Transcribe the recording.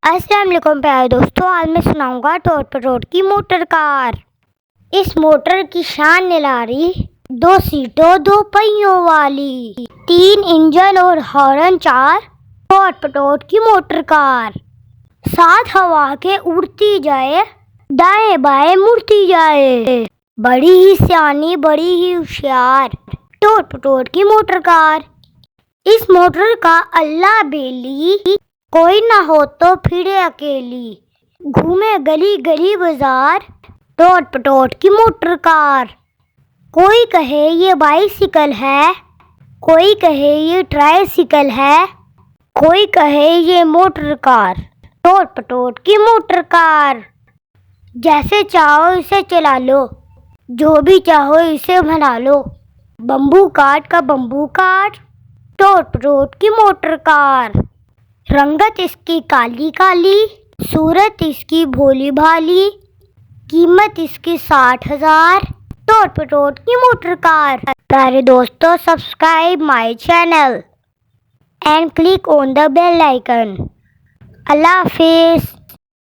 السلام علیکم پیارے دوستوں، آج میں سناؤں گا ٹوٹ پٹوٹ کی موٹر کار۔ اس موٹر کی شان نرالی، 2 سیٹوں 2 پہیوں والی، 3 انجن اور ہارن 4، ٹوٹ پٹوٹ کی موٹر کار۔ 7 ہوا کے اڑتی جائے، دائیں بائیں مڑتی جائے، بڑی ہی سیانی بڑی ہی ہوشیار، ٹوٹ پٹوٹ کی موٹر کار۔ اس موٹر کا اللہ بیلی، کوئی نہ ہو تو پھرے اکیلی، گھومے گلی گلی بازار، ٹوٹ پٹوٹ کی موٹر کار۔ کوئی کہے یہ بائیسیکل ہے، کوئی کہے یہ ٹرائی سیکل ہے، کوئی کہے یہ موٹر کار، ٹوٹ پٹوٹ کی موٹر کار۔ جیسے چاہو اسے چلا لو، جو بھی چاہو اسے بنا لو، بمبو کاٹ کا بمبو کاٹ، ٹوٹ پٹوٹ کی موٹر کار۔ رنگت اس کی کالی کالی، صورت اس کی بھولی بھالی، قیمت اس کی 60,000، ٹوٹ پٹوٹ کی موٹر کار۔ پیارے دوستو، subscribe my channel and click on the bell icon. اللہ حافظ۔